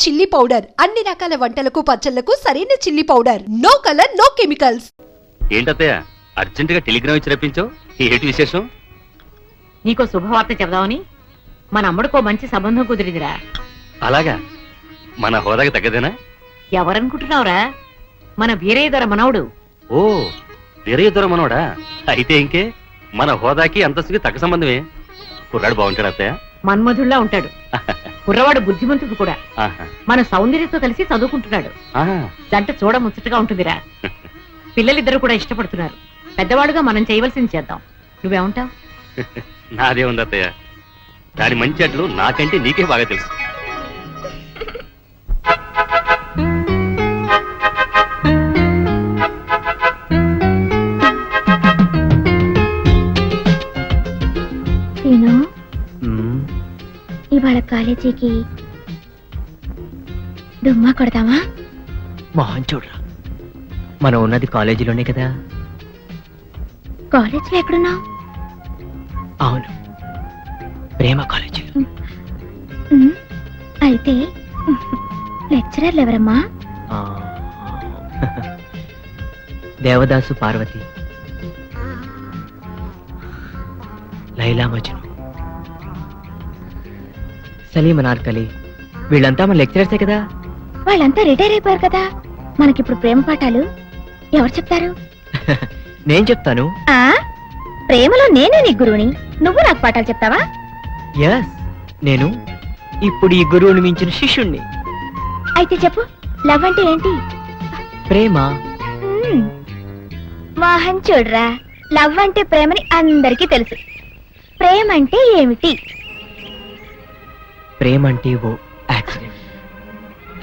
Chilli powder అన్ని రకాల వంటలకు పచ్చళ్లకు సరైన chilli powder. No colour no chemicals. ఏంటత్తయ్య అర్జెంట్ గా టెలిగ్రామ్ ఇచ్చి రప్పించావు? ఏంటి విశేషం? నీకో శుభవార్త చెబుదామని మన అమ్మడికో మంచి సంబంధం కుదిరిందిరా. అలాగా? మన హోదాకి తగ్గదేనా? ఎవరనుకుంటున్నావురా? మన వీరయ్య మనవడు. ఓ, వీరయ్య మనవడా? అయితే ఇంకే మన హోదాకి అంతస్తుకి తగ్గ సంబంధమే. కుర్రాడు బాగుంటాడు అత్తయ్య? మన్మధుల్లా ఉంటాడు. కుర్రవాడు బుద్ధిమంతుడు కూడా. మన సౌందర్యతో కలిసి చదువుకుంటున్నాడు. జంట చూడ ముచ్చటగా ఉంటుందిరా. పిల్లలిద్దరు కూడా ఇష్టపడుతున్నారు. పెద్దవాడుగా మనం చేయవలసింది చేద్దాం. నువ్వేమంటావు? నాదే ఉంది అత్తయ్య. దాని మంచి అట్లు నాకంటే నీకే బాగా తెలుసు. ఇవాళ కాలేజీకి డుమ్మా కొడదామా? మోహన్ చూడరా, మనం ఉన్నది కాలేజీలోనే కదా. కాలేజీలో ఎక్కడున్నావు? అవును, ప్రేమ కాలేజీలో. అయితే లెక్చరర్లు ఎవరమ్మా? దేవదాసు, పార్వతి, లైలా మజ్ను, సలీం అనార్కలి, వీళ్ళంతా మన లెక్చరర్సే కదా. వాళ్ళంతా రిటైర్ అయిపోయారు కదా. మనకిప్పుడు ప్రేమ పాఠాలు ఎవరు చెప్తారు? నేను చెప్తాను. ప్రేమలో నేనే నీ గురువుని, నువ్వు నాకు పాఠాలు చెప్తావా? ఎస్, నేను ఇప్పుడు ఈ గురువుని మించిన శిష్యుణ్ణి. అయితే చెప్పు, లవ్ అంటే ఏంటి? ప్రేమ. మోహన్ చూడరా, లవ్ అంటే ప్రేమని అందరికీ తెలుసు. ప్రేమ అంటే ఏమిటి? ప్రేమ అంటే ఓ accident.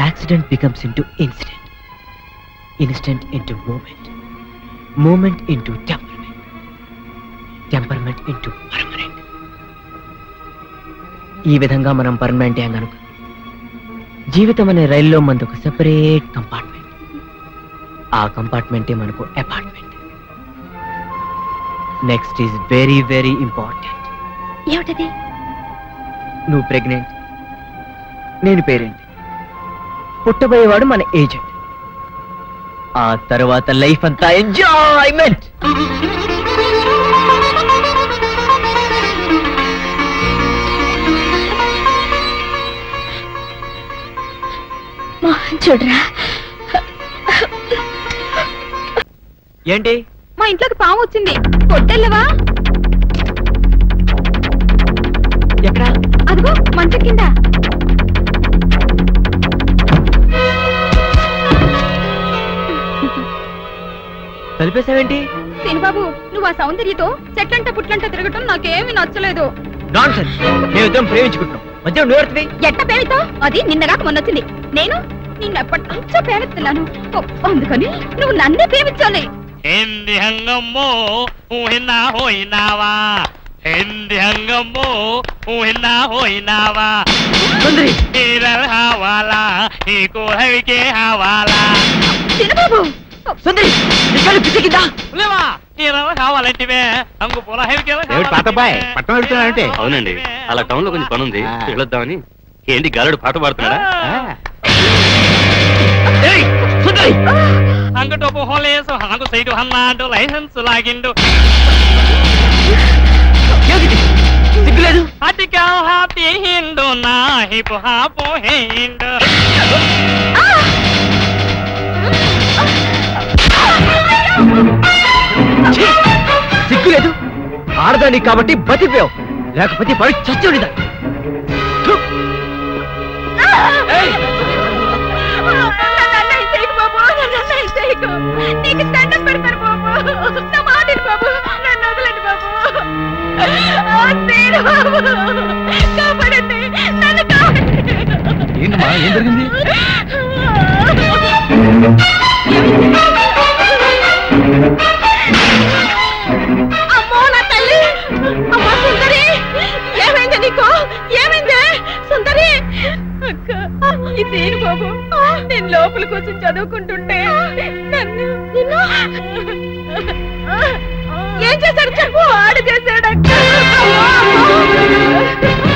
Accident becomes into incident, incident into moment, moment into temperament, temperament into permanent. ఈ విధంగా మనం పర్మనెంట్ అయ్యాం కనుక జీవితం అనే రైల్లో మనకు ఒక సెపరేట్ కంపార్ట్మెంట్. ఆ కంపార్ట్మెంటే మనకు apartment. Next is very very important. ఏమిటది? నువ్వు ప్రెగ్నెంట్, నేను పేరెంట్, పుట్టబోయేవాడు మన ఏజెంట్. ఆ తర్వాత లైఫ్ అంతా ఎంజాయ్మెంట్. చూడరా, ఏంటి? మా ఇంట్లోకి పాము వచ్చింది. కొట్టెళ్ళవా? ఎక్కడ? అదిగో మంచం కింద. కలిపేశావేంటి? బాబు, నువ్వు ఆ సౌందర్యతో చెట్లంట పుట్లంట తిరగటం నాకేమీ నచ్చలేదు. నాన్సెన్స్. మేమిద్దరం ప్రేమించుకుంటున్నాం, మధ్య నువ్వు ఎట్ట ప్రేమితో? అది నిన్నగాక మొన్నొచ్చింది. నేను నిన్నెప్పటి నుంచో ప్రేమిస్తున్నాను. అందుకని నువ్వు నన్నే ప్రేమించాలి. Hindi hangamo uhina hoinawa. Hindi hangamo uhina hoinawa. సుందరి, Iral hawala iko havike hawala. బాబు, సుందరి, ఇక్కడ పిచ్చికిందా? Lema iral hawalantive angu pola havike hawala. తాతబాయ్ పట్టణం వెళ్తున్నాడంటే? అవునండి, అలా టౌన్ లో కొంచెం పని ఉంది, వెళ్ళొద్దామని. ఏంటి గాలుడు పాట పాడుతున్నాడా? సుందరి, అంగటోపు హోలేసు హంగు సైడు హన్నాడు లైసెన్స్ లాగిండు. సిగ్గులేదు? అటికా హాతి హిండు నా హిపు హాపు హిండు. సిగ్గులేదు? ఆడదాని కాబట్టి బతిపోయావు, లేకపోతే పడి చచ్చుడిదా. నీకు దండం పెడతారు బాబు, నా మాటిని బాబు, నన్ను వదలండి బాబు. కాపాడండి, నన్ను కాపాడండి. ఏంటమ్మా, ఏం జరిగింది? అమ్మో నా తల్లి, అమ్మ సుందరి, ఏమైంది నీకు? ఏమైంది సుందరి? అక్క, ఇదేను బాబు, నేను లోపల కూర్చొని చదువుకుంటుంటే నన్ను ఏం చేశాడు చెప్పు. ఆడు చేశాడు అక్క.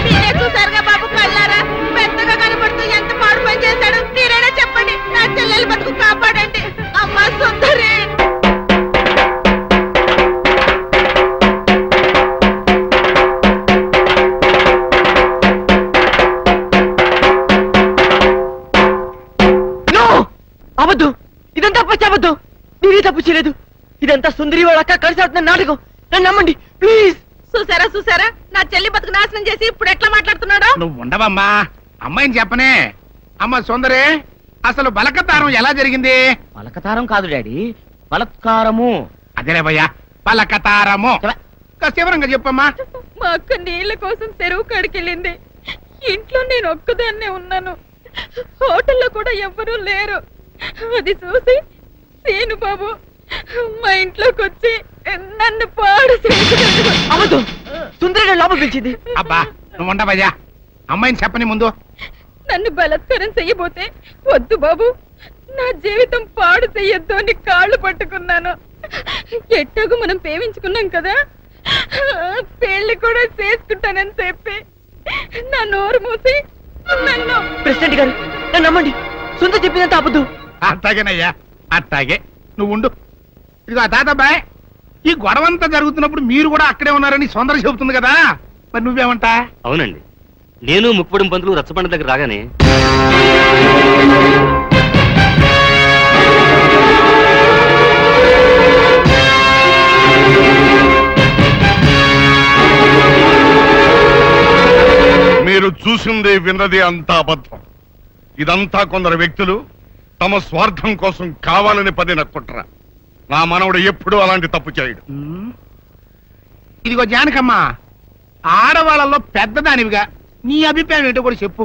మీరే చూసారుగా బాబు కళ్ళారా, పెద్దగా కనపడుతూ ఎంత పాడు పని చేశాడు. అబద్ధం, నేనే తప్పు చేయలేదు. ఇదంతా సుందరి వాళ్ళ అక్క కలిసి ఆడుతున్న నాటకం. నన్ను నమ్మండి ప్లీజ్. చూసారా నా చెల్లి బతుకు నాశనం చేసి ఇప్పుడు ఎట్లా మాట్లాడుతున్నాడో. నువ్వు ఉండవమ్మా, అమ్మాయిని చెప్పనే. అమ్మ సుందరి, అసలు బలకతారం ఎలా జరిగింది? పలకతారం కాదు డాడీ, బలత్కారము. అదేలే భయ్యా, బలకతారము. వివరంగా చెప్పమ్మా. మా అక్క నీళ్ళ కోసం చెరువు కాడికెళ్ళింది. ఇంట్లో నేను ఒక్కదాన్నే ఉన్నాను. హోటల్లో కూడా ఎవ్వరూ లేరు. అది చూసి సీను బాబు మా ఇంట్లోకి వచ్చి నన్ను పాడు చేశాడు. అబద్ధం, సుందరి లోపల పిలిచింది. అబ్బా నువ్వు ఉండవయ్యా, అమ్మాయిని చెప్పని ముందు. నన్ను బలత్కారం చెయ్యబోతే వద్దు బాబు, నా జీవితం పాడు చెయ్యొద్దు అని కాళ్ళు పట్టుకున్నాను. ఎట్టాగు మనం ప్రేమించుకున్నాం కదా, పెళ్లి కూడా చేసుకుంటానని చెప్పి నా నోరు మూసి నన్ను. ప్రెసిడెంట్ గారు నన్ను నమ్మండి, సుందరి చెప్పిందంత అబద్ధం. అట్టాగేనయ్యా, అట్టాగే. నువ్వు ఉండు. ఇదిగో తాతబ్బాయ్, ఈ గొడవంతా జరుగుతున్నప్పుడు మీరు కూడా అక్కడే ఉన్నారని సుందర చెబుతుంది కదా, మరి నువ్వేమంటా? అవునండి, నేను ముక్కుపడిన పంతులు రచ్చబండ దగ్గర రాగానే మీరు చూసింది విన్నది అంతా అబద్ధం. ఇదంతా కొందరు వ్యక్తులు తమ స్వార్థం కోసం కావాలని పడిన కుట్ర. నా మనవడు ఎప్పుడూ అలాంటి తప్పు చేయడు. ఇదిగో జానకమ్మ, ఆడవాళ్ళలో పెద్దదానివిగా నీ అభిప్రాయం ఏంటో కూడా చెప్పు.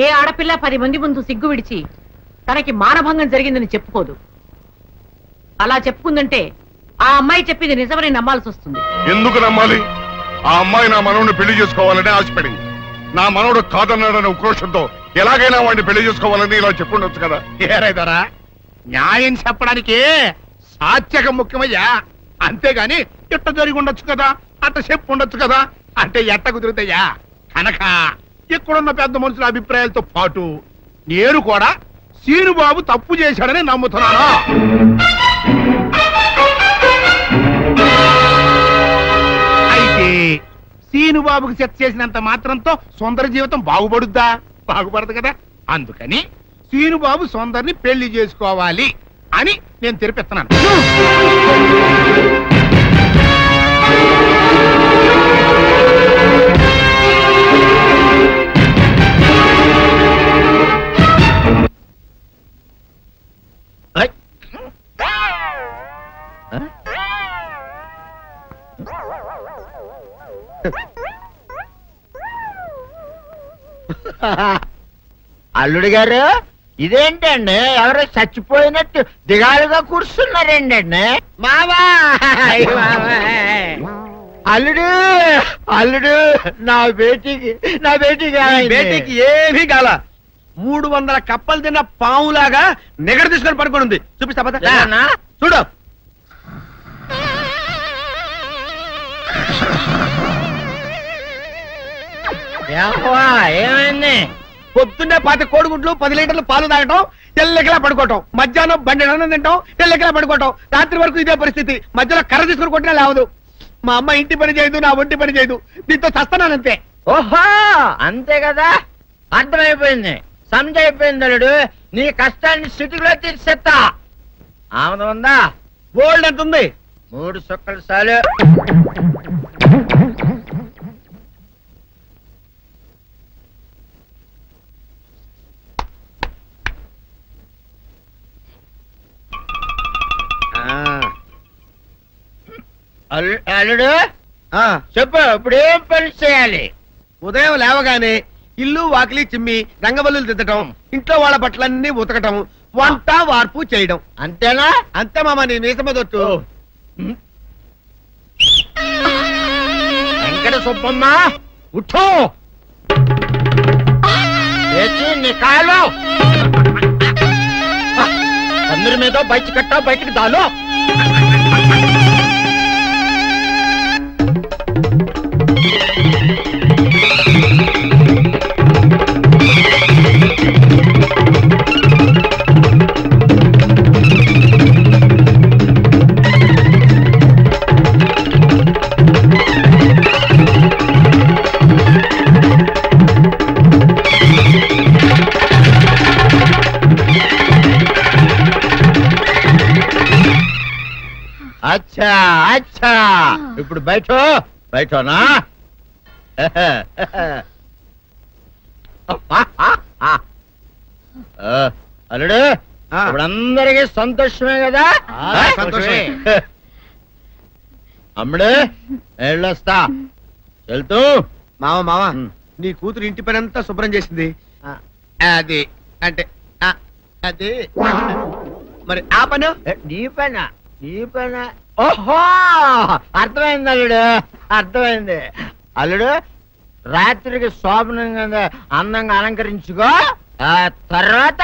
ఏ ఆడపిల్ల 10 మంది ముందు సిగ్గు విడిచి తనకి మానభంగం జరిగిందని చెప్పుకోదు. అలా చెప్పుకుందంటే ఆ అమ్మాయి చెప్పింది నిజమని నమ్మాల్సి వస్తుంది. ఎందుకు నమ్మాలి? ఆ అమ్మాయి నా మనవడిని పెళ్లి చేసుకోవాలని ఆశపడింది. నా మనవడు కాదన్నాడని ఉక్రోషంతో ఎలాగైనా వాడిని పెళ్లి చేసుకోవాలని ఇలా చెప్పుండొచ్చు కదా. ఏరైదారా, న్యాయం చెప్పడానికి సాత్యకం ముఖ్యమయ్యా. అంతేగాని ఇట్ట జరిగి ఉండొచ్చు కదా, అట్ట చెప్పు ఉండొచ్చు కదా అంటే ఎట్ట కుదురుతాయా? కనుక ఇక్కడున్న పెద్ద మనుషుల అభిప్రాయాలతో పాటు నేను కూడా సీనుబాబు తప్పు చేశాడని నమ్ముతున్నాను. అయితే సీనుబాబుకి సెట్ చేసినంత మాత్రంతో సుందర జీవితం బాగుపడుద్దా? బాగుపడదు కదా. అందుకని సీనుబాబు సుందర్ని పెళ్లి చేసుకోవాలి అని నేను తెరిపిస్తున్నాను. అల్లుడు గారు, ఇదేంటండి ఎవరో చచ్చిపోయినట్టు దిగాలుగా కూర్చున్నారేంటండి? మావా అల్లుడు, అల్లుడు నా బేటీకి ఏమీ కాల. 300 కప్పలు తిన్న పావులాగా నిగడ తీసుకొని పడుకొని ఉంది. చూపిస్తా పద. చూడు. ఏమైంది? పొద్దున్నే 10 కోడిగుడ్లు 10 లీటర్లు పాలు తాగటం, తెల్లకిలా పడుకోవటం. మధ్యాహ్నం బండి అన్నం తింటాం, తెల్లకిలా పడుకోవటం. రాత్రి వరకు ఇదే పరిస్థితి. మధ్యలో కర్ర తీసుకుని కొట్టినా లేవదు. మా అమ్మ ఇంటి పని చేయదు, నా ఒంటి పని చేయదు. దీంతో చస్తున్నానంతే. ఓహో అంతే కదా, అర్థమైపోయింది, సమజైపోయింది. అల్లుడు నీ కష్టాన్ని సిటీలో తీర్చేస్తా. ఆమె ఉందా? గోల్డ్ ఎంత ఉంది? 3 సుక్కలు చాలు. అల్లుడు చెప్పు, ఇప్పుడు ఏం పని చేయాలి? ఉదయం లేవగానే ఇల్లు వాకిలి చిమ్మి రంగవల్లులు దిద్దటం, ఇంట్లో వాళ్ళ బట్టలన్నీ ఉతకటం, వంట వార్పు చేయడం. అంతేనా? అంతే మామ, నీ మీసమదొట్టు. వెంకట సుబ్బమ్మ ఉఠో, లేచి నీ కాలు అందరి మీద బయట కట్టా, బయటికి దాలో. అచ్చా అచ్చా ఇప్పుడు బయటనా అల్లుడు ఇప్పుడు అందరికీ సంతోషమే కదా సంతోషమే. అమ్ముడు వెళ్ళొస్తా వెళ్తూ మామ నీ కూతురు ఇంటి పని అంతా శుభ్రం చేసింది అది అంటే అది మరి ఆ పను నీ పైన ఓహో అర్థమైంది అల్లుడు అర్థమైంది అల్లుడు రాత్రికి శోభనంగా అందంగా అలంకరించుకో ఆ తర్వాత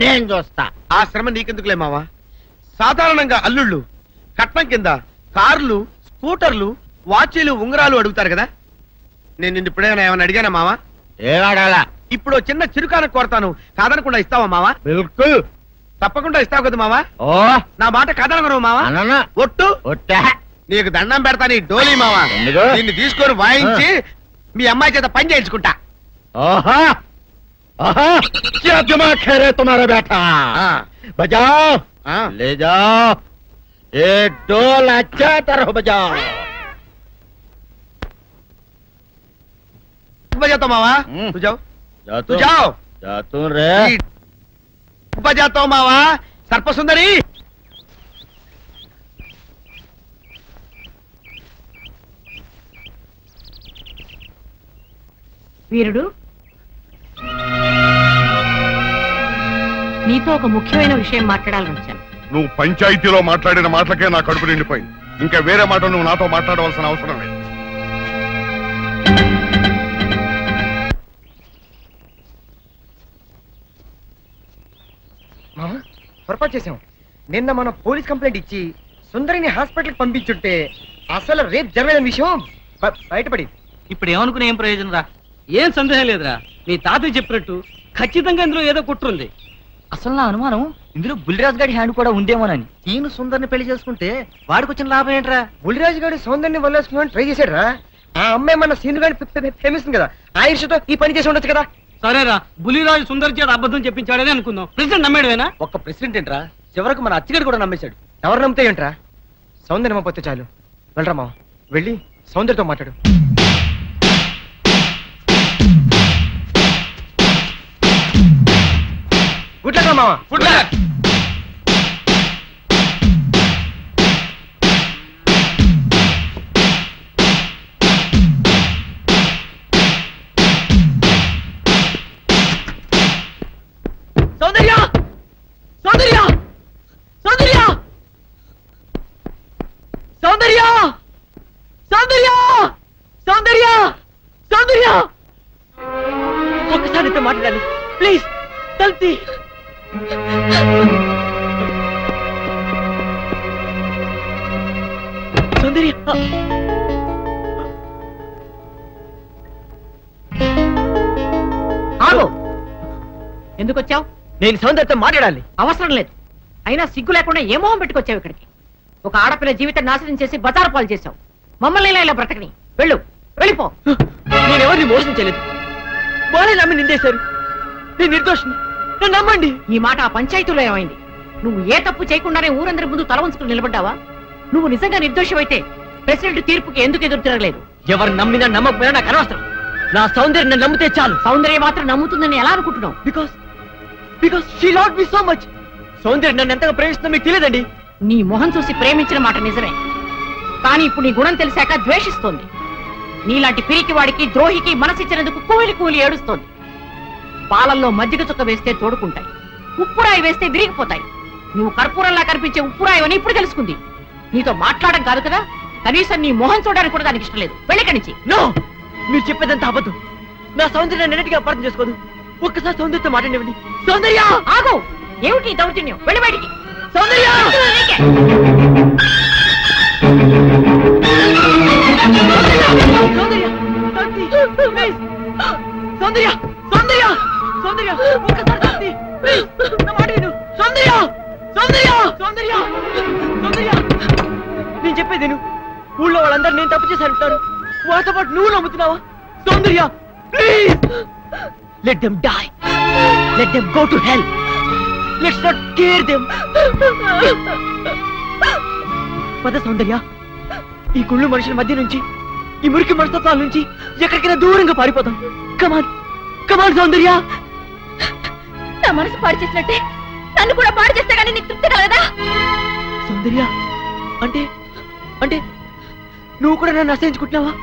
నేను చూస్తా. ఆ శ్రమ నీకెందుకులే మావా. సాధారణంగా అల్లుళ్ళు కట్నం కింద కార్లు, స్కూటర్లు, వాచీలు, ఉంగరాలు అడుగుతారు కదా. నేను నిన్ను ఇప్పుడేమైనా ఏమైనా అడిగానా మావా? ఏడాడాలా ఇప్పుడు చిన్న చిరుకాన కోరతాను, కాదనకుండా ఇస్తావా మావా? బిల్కుల్ తప్పకుండా ఇస్తావు కదా మావా? ఓ నా మాట కాదనగను మావా. అననా ఒట్టు ఒట్టా నీకు దండం పెడతా నీ డోలీ మావా. ఎందుకు? దీన్ని తీసుకొని వాయించి మీ అమ్మాయి చేత పని చేయించుకుంటా. ओहा ओहा क्या दिमाग है रे तुम्हारा बेटा बजाओ ले जाओ एक डोल अच्छा तरह बजाओ बजाता मावा तू जाओ तू जाओ जा तू रे बजाता हूँ मावा सर्प सुंदरी వీరుడు నీతో ఒక ముఖ్యమైన విషయం మాట్లాడాలని వచ్చాను. నువ్వు పంచాయతీలో మాట్లాడిన మాటలకే నా కడుపు నిండిపోయింది. ఇంకా వేరే మాట నువ్వు నాతో మాట్లాడవలసిన అవసరం లేదు. పొరపాటు చేశాం. నిన్న మనం పోలీస్ కంప్లైంట్ ఇచ్చి సుందరిని హాస్పిటల్కి పంపించుంటే అసలు రేపు జరగని విషయం బయటపడింది. ఇప్పుడు ఏమనుకునే ఏం ప్రయోజనం రా? ఏం సందేహం లేదురా, మీ తాతయ్య చెప్పినట్టు ఖచ్చితంగా ఇందులో ఏదో కుట్రుంది. అసలు నా అనుమానం ఇందులో బుల్లిరాజు గారి హ్యాండ్ కూడా ఉందేమోనని. ఈయన సుందరిని పెళ్లి చేసుకుంటే వాడికి వచ్చిన లాభం ఏంట్రా? బుల్లిరాజు గారి సౌందర్యాన్ని వల్లేసుకుని ట్రై చేశాడు రా. ఆ అమ్మాయి మన సీను గారి ప్రేమిస్తుంది కదా, ఆ ఈర్షతో ఈ పని చేసి ఉండొచ్చు కదా. సరేరా, బుల్లిరాజు సుందర్ చేత అబద్ధం చెప్పించాడని అనుకుందాం. ప్రెసిడెంట్ నమ్మేడువేనా? ఒక్క ప్రెసిడెంట్ ఏంట్రా, చివరకు మన అచ్చగడు కూడా నమ్మేశాడు. ఎవరు నమ్మితే ఏంట్రా, సౌందర్యం అమ్మపోతే చాలు. వెళ్ళరా మా వెళ్ళి సౌందర్యతో మాట్లాడు. గుడ్ లక్ మావా. Good luck. సౌందర్య సౌందర్య సౌందర్య సౌందర్య సౌందర్య సౌందర్య సౌందర్య ఒక్కసారి నీతో మాట్లాడాలి ప్లీజ్. తల్తి సౌందర్య ఆగు. ఎందుకు వచ్చావు? నేను సౌందర్యతో మాట్లాడాలి. అవసరం లేదు. అయినా సిగ్గు లేకుండా ఏ మొహం పెట్టుకొచ్చావు ఇక్కడికి? ఒక ఆడపిల్ల జీవితం నాశనం చేసి బజారు పాలు చేశావు. మమ్మల్ని ఇలా బ్రతకని. వెళ్ళు, వెళ్ళిపో. నేనెవరిని మోసం చేయలేదు. వాళ్ళే నమ్మి నిందేశారు. నేను నిర్దోషిని, నన్ను నమ్మండి. ఈ మాట ఆ పంచాయతీలో ఏమైంది? నువ్వు ఏ తప్పు చేయకుండానే ఊరందరి ముందు తల వంచుకుని నిలబడ్డావా? నువ్వు నిజంగా నిర్దోషమైతే ప్రెసిడెంట్ తీర్పుకి ఎందుకు ఎదురు తిరగలేదు? ఎవరు నమ్మినా నమ్మకపోయినా నాకు అనవసరం. నా సౌందర్యం నన్ను నమ్మితే చాలు. సౌందర్య మాత్రం నమ్ముతుందని ఎలా అనుకుంటున్నావు? Because she loved me so much. సౌందర్యం నన్ను ఎంతగా ప్రేమిస్తుందో మీకు తెలియదండి. నీ మొహం చూసి ప్రేమించిన మాట నిజమే, కానీ ఇప్పుడు నీ గుణం తెలిసాక ద్వేషిస్తోంది. నీలాంటి పిరికి వాడికి ద్రోహికి మనసిచ్చినందుకు కూలి కూలి ఏడుస్తోంది. పాలల్లో మజ్జిగ చుక్క వేస్తే తోడుకుంటాయి, ఉప్పురాయి వేస్తే విరిగిపోతాయి. నువ్వు కర్పూరంలా కనిపించే ఉప్పురాయి అని ఇప్పుడు తెలుసుకుంది. నీతో మాట్లాడడం కాదు కదా, కనీసం నీ మొహం చూడడానికి కూడా దానికి ఇష్టం లేదు. వెళ్ళిక్కడి నుంచి. నో, మీరు చెప్పేదంతా అబద్ధం. నా సౌందర్యాన్ని అన్నిటికీ అపార్థం చేసుకోదు. ఒక్కసారి సౌందర్యతో మాట్లాడివ్వండి. సౌందర్య ఆగు. ఏమిటి ఈ దౌర్జన్యం? వెళ్ళి బయటికి. సౌందర్య సౌందర్య ప్లీజ్. సౌందర్య సౌందర్య సౌందర్య ఒక్కసారి శాంతి ప్లీజ్. నా మాట విను. సౌందర్య సౌందర్య సౌందర్య సౌందర్య నేను చెప్పేది విను. ఊళ్ళో వాళ్ళందరూ నేను తప్పు చేశారంటారు. వాళ్ళతో పాటు నువ్వు నమ్ముతున్నావా? Soundarya please. Let them die. Let them go to hell. Let's not care them. పద సౌందర్య, ఈ గుళ్ళు మనుషుల మధ్య నుంచి, ఈ మురికి మనస్తత్వాల నుంచి ఎక్కడికైనా దూరంగా పారిపోతాం. కమాన్ కమాన్ సౌందర్య. నా మనసు పాడు చేసినట్టే నన్ను కూడా పాడు చేస్తే గానీ నీకు తృప్తి కలగదా? సౌందర్య అంటే అంటే నువ్వు కూడా నన్ను అసహించుకుంటున్నావా?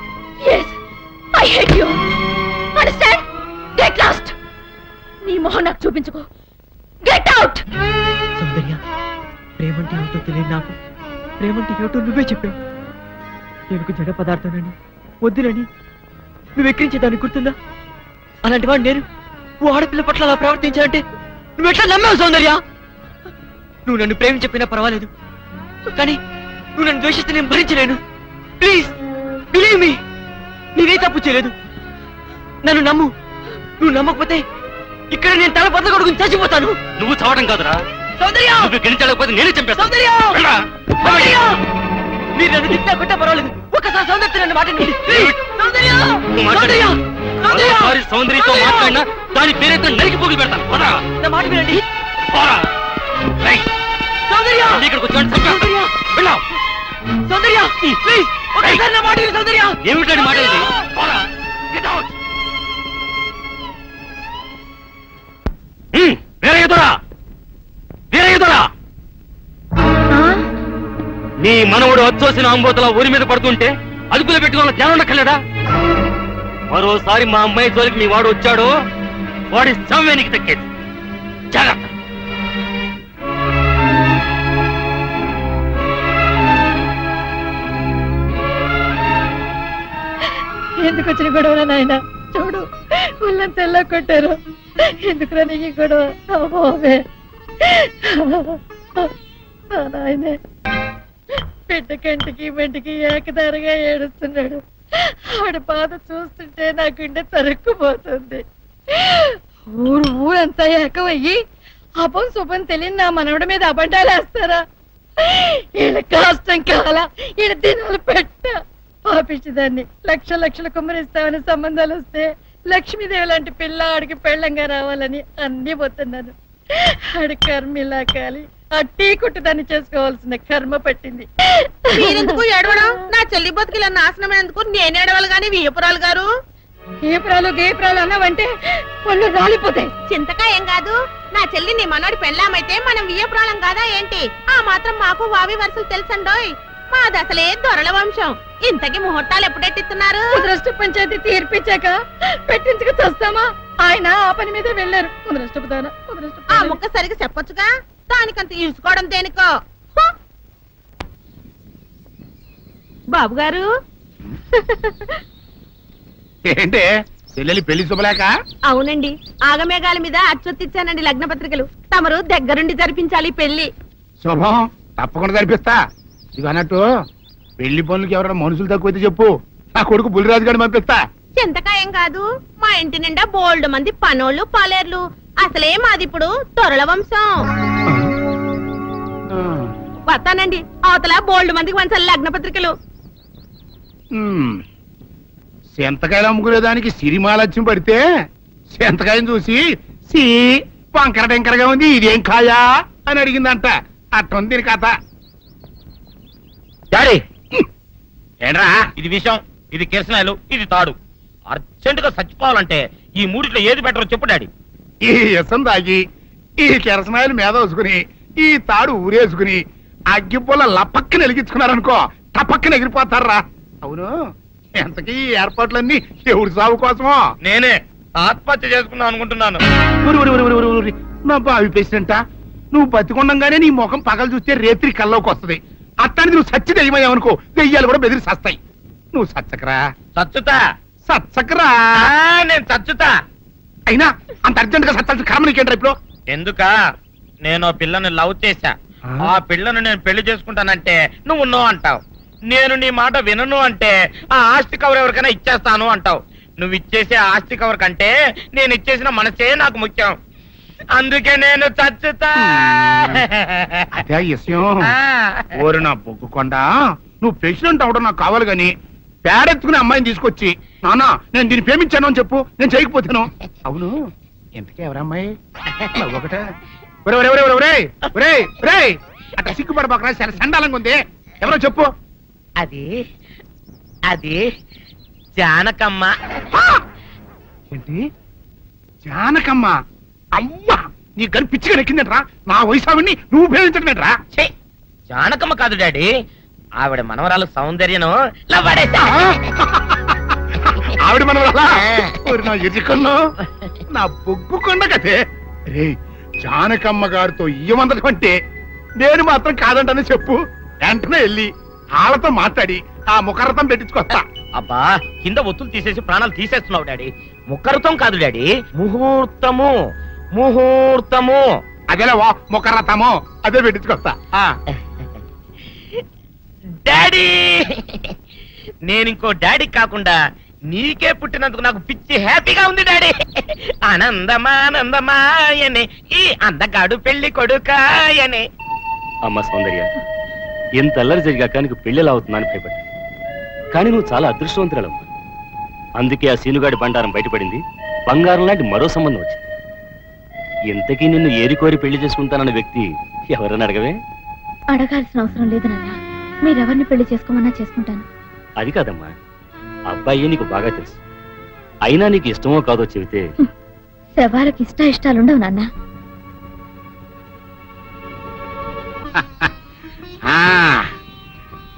Yes, I hate you. Understand? Get lost. నీ మొహం నాకు చూపించుకో. Get out. సౌందర్య, ప్రేమంటే ఏమిటో తెలియదు నాకు. ప్రేమంటే ఏమిటో నువ్వే చెప్పావు. నేను జడ పదార్థానని, వద్దునని నువ్వు ఎక్కిరించేదాన్ని గుర్తుందా? అలాంటి వాడు నేను ఓ ఆడపిల్ల పట్ల అలా ప్రవర్తించాలంటే నువ్వు ఎట్లా నమ్మావు సౌందర్య? నువ్వు నన్ను ప్రేమ చెప్పినా పర్వాలేదు, కానీ నువ్వు నన్ను ద్వేషిస్తే నేను భరించలేను. ప్లీజ్ బిలీవ్ మీ, నేనే తప్పు చేయలేదు. నన్ను నమ్ము. నువ్వు నమ్మకపోతే ఇక్కడ నేను తల బద్దలు కొడుకుని చచ్చిపోతాను. నువ్వు చావడం కాదురా, సౌందర్య నువ్వు గెలిచలేకపోతే నేనే చంపేస్తాను. సౌందర్య సౌందర్య, మీరు నన్ను తిట్టా కొట్టా పర్వాలేదు, ఒక్కసారి సౌందర్య నన్ను మాట్లాడండి. సౌందర్య సౌందర్య సౌందర్య, ఒకసారి సౌందర్యతో మాట్లాడినా దాని పేరైతే నరికి పోగి పెడతాను. పోరా. నా మాట వినండి. పోరా. రేయ్, సౌందర్య మళ్ళీ ఇక్కడికి వచ్చాడు చంపేస్తాను. వెళ్ళావు. సౌందర్య ప్లీజ్ ఒకసారి నా మాట విను సౌందర్య. ఏమిటండి మాట ఇది? పోరా. Get out. వీరయ్యదొరా, వీరయ్యదొరా, నీ మనవుడు వచ్చోసిన అంబోతల ఊరి మీద పడుతుంటే అదుపులో పెట్టుకోవాలని ధ్యానం ఉండక్కర్లేదా? మరోసారి మా అమ్మాయి జోలికి మీ వాడు వచ్చాడు, వాడి సమయానికి దక్కేది. జాగ్రత్త. ఎందుకు వచ్చిన గొడవ నాయన? చూడు వాళ్ళంతా ఎలా కొట్టారు. ఎందుకురా నీకు ఈ గొడవ? అమ్మోమే నాయనే, బిడ్డ కంటికి బంటికి ఏకదారిగా ఏడుస్తున్నాడు. ఆడి బాధ చూస్తుంటే నా గుండె తరుక్కుపోతుంది. ఊరంతా ఏకమయ్యి అపం శుభం తెలియని నా మనవడి మీద అబద్ధాలు వేస్తారా? ఈయన కష్టం కాలా, ఈయన దినాలు పెట్ట పాపించేదాన్ని. లక్షలు కుమ్మరిస్తామని సంబంధాలు వస్తే లక్ష్మీదేవి లాంటి పిల్ల ఆడికి పెళ్ళంగా రావాలని అన్ని పోతున్నాను. ఆడి కర్మ ఇలా కాలి ఆ టీ కుట్టు దాన్ని చేసుకోవాల్సిన కర్మ పట్టింది. మీరెందుకు ఏడవడం? నా చెల్లి బతుకిలా నాశనమైనందుకు నేను ఏడవాలి గాని వియ్యపురాలు గారు. గేపురాలు అన్నావంటే వాళ్ళు రాలిపోతాయి. చింతకా ఏం కాదు, నా చెల్లి నీ మనోడి పెళ్ళామైతే మనం వియ్యపురాలం కాదా ఏంటి? ఆ మాత్రం మాకు వావి వరుసలు తెలుసండోయ్. మాది అసలే దొరల వంశం. ఇంతకి ముహూర్తాలు ఎప్పుడెట్టిస్తున్నారు? ముద్రష్ట పంచాయతీ తీర్పిచ్చాక పెట్టించుకు వస్తామా? ఆయన ఆ పని మీద వెళ్ళారు. ఆ ముక్క సరిగా చెప్పొచ్చుగా, దానికంత ఇరుచుకోవడం దేనికో. బాబు గారు ఏంటే చెల్లెలి పెళ్లి శుభలేక? అవునండి, ఆగమేఘాల మీద అచ్చొత్తిచ్చానండి లగ్న పత్రికలు. తమరు దగ్గరుండి జరిపించాలి పెళ్లి. శుభం, తప్పకుండా జరిపిస్తా. ఇవి అన్నట్టు పెళ్లి పనులకి ఎవరైనా మనుషులు తక్కువైతే చెప్పు, నా కొడుకు బుల్లిరాజు గారిని పంపిస్తా. చింతకాయం కాదు, మా ఇంటి నిండా బోల్డ్ మంది పనోళ్ళు పాలేర్లు. అసలే మాది ఇప్పుడు తొరల వంశం. వస్తానండి, అవతల బోల్డ్ మందికి వంచాలి లగ్న పత్రికలు. సెంతకాయలు అమ్ముకునేదానికి సిరిమాలత్యం పడితే సెంతకాయని చూసి సి వంకర టెంకరగా ఉంది, ఇదేం కాయా అని అడిగిందంట. అట్టుంది దీని కథ. డాడీ, ఏంట్రా? ఇది విషం, ఇది కిరసనాయలు, ఇది తాడు. అర్జెంట్ గా చచ్చిపోవాలంటే ఈ మూడిట్లో ఏది బెటర్ చెప్పు డాడీ. ఈ ఇసం తాగి ఈ కిరసనాయలు మీద వేసుకుని ఈ తాడు ఊరేసుకుని అగ్గిపుల్ల లపక్కన వెలిగించుకున్నారనుకో, టపక్కన ఎగిరిపోతారా. అవును, ఎంతకీ ఈ ఏర్పాట్లన్నీ ఎవరి సాగు కోసమో? నేనే ఆత్మహత్య చేసుకుందాం అనుకుంటున్నాను. నా బావి పేసినంట, నువ్వు బతికొండంగానే నీ ముఖం పగలు చూస్తే రేత్రి కల్లోకి వస్తుంది. అట్టానికి నువ్వు సచ్చి దెయ్యమయ్యావనుకో, దెయ్యాలు కూడా బెదిరి సస్తాయి. నువ్వు సచ్చకరా, చచ్చుతా, సచ్చకరా. నేను చచ్చుతా. అయినా అంత అర్జెంట్ గా సత్తాల్సిన కారణం నీకేంట్రా ఇప్పుడు? ఎందుక నేను పిల్లని లవ్ చేశా. ఆ పిల్లను నేను పెళ్లి చేసుకుంటానంటే నువ్వు నో అంటావు. నేను నీ మాట వినను అంటే ఆ ఆస్తి కవర్ ఎవరికైనా ఇచ్చేస్తాను అంటావు. నువ్వు ఇచ్చేసే ఆస్తి కవర్ కంటే నేను ఇచ్చేసిన మనసే నాకు ముఖ్యం. అందుకే నేను చచ్చుతా. అదే విషయం. ఓరి నా బొగ్గుకొండ, నువ్వు ప్రెసిడెంట్ అవడం నాకు కావాలి గాని పేడెత్తుకునే అమ్మాయిని తీసుకొచ్చి నానా నేను దీన్ని ప్రేమించాను అని చెప్పు, నేను చేయకపోతాను. అవును, ఎంతకే ఎవరమ్మాయి? ఒకటే. అట్లా సిగ్గుపడబాకరా, చాలా సండాలంగా ఉంది. ఎవరో చెప్పు. అది అది జానకమ్మ. ఏంటి జానకమ్మ? అమ్మా నీ గని పిచ్చిగా నెక్కిందంట్రా. నా వయసావిని నువ్వు ఉపయోగించడమేట్రా? ఛీ, జానకమ్మ కాదు డాడీ, ఆవిడ మనవరాలు సౌందర్యను ఆవిడ మన నా ఎదుకున్నా నా బొగ్గుకొండ కదే. రే జానకమ్మ గారితో ఇయ్యమందడం అంటే నేను మాత్రం కాదంటని చెప్పు. వెంటనే వెళ్ళి వాళ్ళతో మాట్లాడి ఆ ముఖరథం పెట్టించుకొస్తా. అబ్బా కింద ఒత్తులు తీసేసి ప్రాణాలు తీసేస్తున్నావు డాడీ. ముఖరుతం కాదు డాడీ, ముహూర్తము. ముహూర్తము అదేలా ముఖరథము అదే పెట్టించుకొస్తా. డాడీ నేను ఇంకో డాడీ కాకుండా నీకే పుట్టినందుకు నాకు పిచ్చి హ్యాపీగా ఉంది డాడీ. ఆనందమానందమాయనే ఈ అందగాడు పెళ్లి కొడుకాయనే. అమ్మ సౌందర్య, ఎంత అల్లరి జరిగాక నీకు పెళ్లిలా అవుతుందని భయపడ్డా, కానీ నువ్వు చాలా అదృష్టవంతురాలమ్మా. అందుకే ఆ సీనుగాడి బండారం బయటపడింది, బంగారం లాంటి మరో సంబంధం వచ్చింది. ఇంతకీ నిన్ను ఏరికోరి పెళ్లి చేసుకుంటానన్న వ్యక్తి ఎవరని అడగవే? అడగాల్సిన అవసరం లేదు నాన్న, మీరెవరిని పెళ్లి చేసుకోమన్నా చేసుకుంటాను. అది కాదమ్మా, అబ్బాయి నీకు బాగా తెలుసు. అయినా నీకు ఇష్టమో కాదో చెబితే. శవాలకి ఇష్టాలుండవు నాన్న.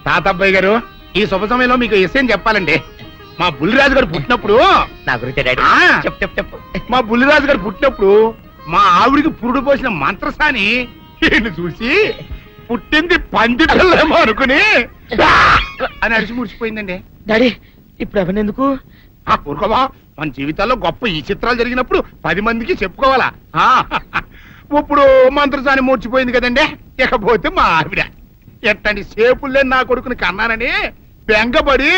తాతబ్బాయి గారు, ఈ శుభ సమయంలో మీకు విషయం చెప్పాలండి. మా బుల్లిరాజు గారు పుట్టినప్పుడు నా గురించి డాడీ ఆ, చెప్పు. మా బుల్లిరాజు గారు పుట్టినప్పుడు మా ఆవిడికి పురుడు పోసిన మంత్రసాని ఈయన్ని చూసి పుట్టింది పంది పిల్లేమో అనుకుని అని అరిచి ముడిచిపోయిందండి. డాడీ ఇప్పుడు ఎవరినెందుకు? ఆ ఊరుకోవా, మన జీవితాల్లో గొప్ప ఈ చిత్రాలు జరిగినప్పుడు 10 మందికి చెప్పుకోవాలా. ఇప్పుడు మంత్రసాని మూర్చిపోయింది కదండి. ఇకపోతే మా ఆవిడ ఎట్టండి సేపుల్లే నా కొడుకుని కన్నానని బెంగపడి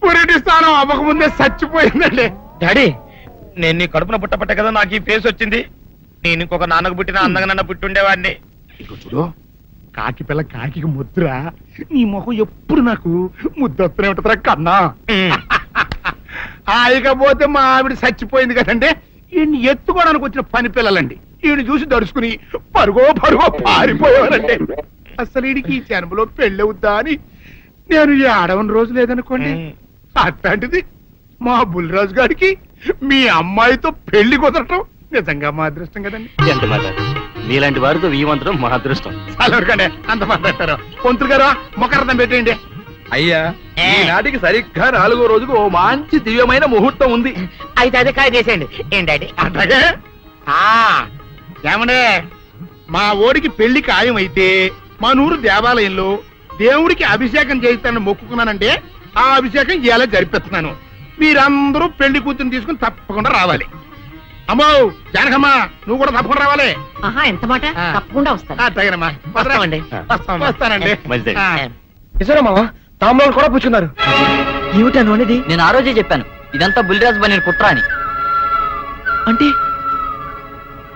పురిటి స్థానం అవ్వకముందే చచ్చిపోయిందండి. డాడీ నేను నీ కడుపున పుట్టపట్ట కదా నాకు ఈ ఫేస్ వచ్చింది. నేను ఇంకొక నాన్నకు పుట్టిన అందంగా నన్ను పుట్టుండేవాడిని. ఇక చూడు, కాకి పిల్ల కాకి ముద్దురా. నీ మొహం ఎప్పుడు నాకు ముద్దొస్తూనే ఉంటుందిరా కన్నా. ఇకపోతే మా ఆవిడ చచ్చిపోయింది కదండి. ఈయన్ని ఎత్తుకోవడానికి వచ్చిన పని పిల్లలండి ఈయన చూసి దడుచుకుని పరుగో పారిపోయేవారండి. అసలు ఈడికి ఈ జన్మలో పెళ్ళవుద్దా అని నేను ఈ ఆడవని రోజు లేదనుకోండి. అట్లాంటిది మా బుల్లిరాజు గారికి మీ అమ్మాయితో పెళ్లి కుదరటం నిజంగా మా అదృష్టం కదండి. ఎంత మాట, నీలాంటి వారితో వీయమంతరం మా అదృష్టం. చాలవరకండి, అంత మాట్లాడతారు. పొంతులు గారు మొకరదం పెట్టేయండి. అయ్యా ఈనాటికి సరిగ్గా 4వ రోజుకు ఓ మంచి దివ్యమైన ముహూర్తం ఉంది. అయితే అదే కాయ చేసేయండి. ఏం డాడీ? అట్లాగే ఏమండే, మా ఓడికి పెళ్లి ఖాయం అయితే మా నూరు దేవాలయంలో దేవుడికి అభిషేకం చేయిస్తానని మొక్కుకున్నానంటే ఆ అభిషేకం ఇలా జరిపిస్తున్నాను. మీరందరూ పెళ్లి కూతురు తీసుకుని తప్పకుండా రావాలి. అమ్మో జానకమ్మ, నువ్వు కూడా తప్పకుండా రావాలి. ఎంత మాట? తప్పకుండా వస్తాను. అట్లాగేనమ్మా, వస్తానండి. మంచిది. నిజమే మామ, తాంబూలాలు కూడా పుచ్చుకున్నారు. ఏమిటాను అనేది? నేను ఆ రోజే చెప్పాను, ఇదంతా బుల్లిరాజు బని కుట్ర అని.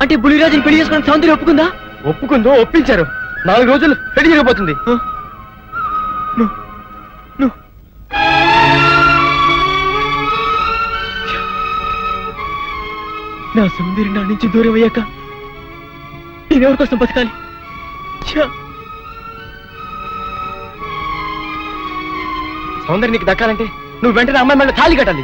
అంటే బుల్లిరాజుని పెళ్లి చేసుకుని సౌందర్య ఒప్పుకుందా? ఒప్పుకుందో, ఒప్పించారు. 4 రోజులు పెళ్లి జరిగిపోతుంది. నా సౌందర్య నా నుంచి దూరం అయ్యాక నేనెవరి కోసం బతకాలి? సౌందర్య నీకు దక్కాలంటే నువ్వు వెంటనే అమ్మాయి మళ్ళీ తాళి కట్టాలి.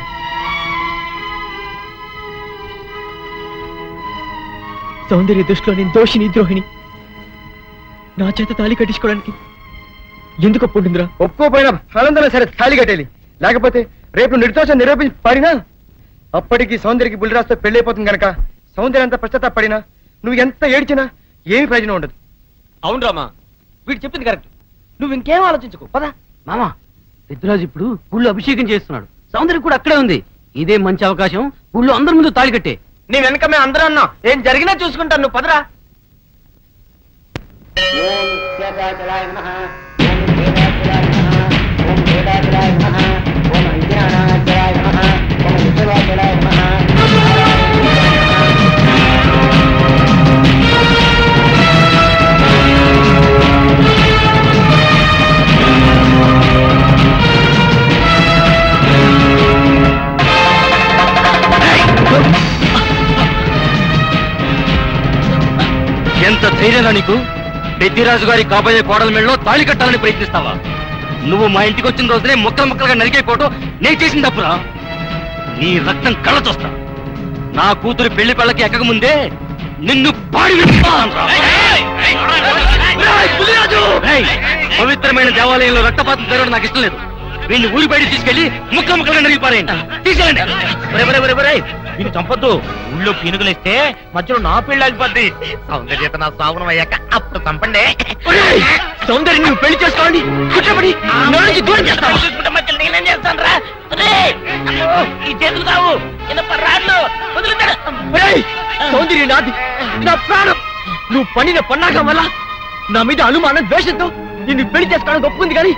సౌందర్య దృష్టిలో నేను దోషిని, ద్రోహిణి. నా చేత తాళి కట్టించుకోవడానికి ఎందుకు ఒప్పుకుంటుందిరా? ఒప్పుకోపోయినా ఆనందమే సరే తాళి కట్టేది. లేకపోతే రేపు నిర్దోషం నిరూపించి పాడినా అప్పటికి సౌందర్యకి బుల్లిరాజుతో పెళ్ళైపోతుంది కనుక సౌందర్య అంత పశ్చాత్తాపడినా నువ్వు ఎంత ఏడ్చినా ఏమి ప్రయోజనం ఉండదు. అవును రామా, వీడు చెప్పింది కరెక్ట్. నువ్వు ఇంకేం ఆలోచించుకో, పదా. మామా, పెద్దరాజు ఇప్పుడు గుళ్ళు అభిషేకం చేస్తున్నాడు, సౌందర్య కూడా అక్కడే ఉంది. ఇదే మంచి అవకాశం, గుళ్ళు అందరి ముందు తాళి కట్టే. నీ వెనక మేము అందరూ అన్నాం, ఏం జరిగినా చూసుకుంటాను. నువ్వు పదరా. ఎంత ధైర్యంగా నీకు? పెద్దిరాజు గారి కాబోయే కోడల మెడలో తాళి కట్టాలని ప్రయత్నిస్తావా? నువ్వు మా ఇంటికి వచ్చిన రోజునే ముక్కలు ముక్కలుగా నరికైపోవటం నేను చేసిన తప్పురా. నీ రక్తం కళ్ళ చూస్తా. నా కూతురు పెళ్లి పళ్ళకి ఎక్కక ముందే నిన్ను పాడి విడిపిస్తానురా. ఏయ్, పవిత్రమైన దేవాలయంలో రక్తపాతం జరగడం నాకు ఇష్టం లేదు. వీడిని ఊరి బయట తీసుకెళ్లి ముక్కలు ముక్కలుగా నరిగిపారేయండి. తీసుకెళ్ళండి. వీళ్ళు చంపొద్దు. ఊళ్ళో పీనుగులేస్తే మధ్యలో నా పెళ్లి ఆగిపోద్ది. సౌందర్యత నా సాగునం అయ్యాక అప్పుడు చంపండి. సౌందర్యం నువ్వు పెళ్లి చేసుకోండి. కుట్రపడి దూరం చేస్తావా? మధ్యలో నేనేం చేస్తాను రా? ఈ చేతులు కావు రాళ్ళు వదులుతాడు. సౌందర్యం నాది, నా ప్రాణం. నువ్వు పడిన పన్నాగం వల్ల నా మీద అనుమానం ద్వేషంతో నిన్ను పెళ్లి చేసుకోవడానికి ఒప్పుకుంది కానీ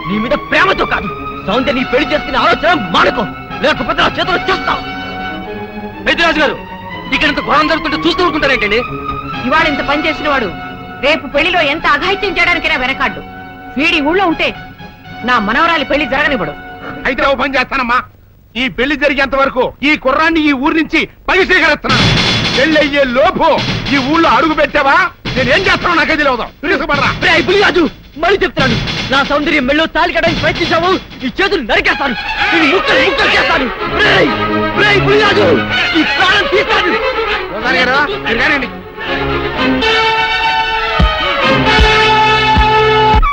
నీ మీద ప్రేమతో కాదు. సౌందర్యం నీ పెళ్లి చేసుకునే ఆలోచన మానుకో, లేకపోతే నా చేతులు చేస్తావు. పెద్దిరాజు గారు, ఇక్కడ ఇంత ఘోరం జరుగుతుంటే చూస్తూ ఊరుకుంటారేంటండి? ఇవాళ ఇంత పని చేసిన వాడు రేపు పెళ్లిలో ఎంత అఘాయిత్యం చేయడానికైనా వెనకాడ్డు. వీడి ఊళ్ళో ఉంటే నా మనవరాలి పెళ్లి జరగనివ్వడు. అయితే ఓ పని చేస్తానమ్మా, ఈ పెళ్లి జరిగేంత వరకు ఈ కుర్రాన్ని ఈ ఊరి నుంచి పగిసేకరేస్తున్నాను. పెళ్లి అయ్యే లోపు ఈ ఊళ్ళో అడుగు పెట్టావా నేనేం చేస్తానో నాకే తెలియదు. రాజు మళ్ళీ చెప్తాను, నా సౌందర్యం మెళ్ళో తాళి కట్టడానికి ప్రయత్నించావు, ఈ చేతులు నరికేస్తాను, నేను ముక్కలు ముక్కలు చేస్తాను. రాజు ఈ ప్రాణం తీస్తాను.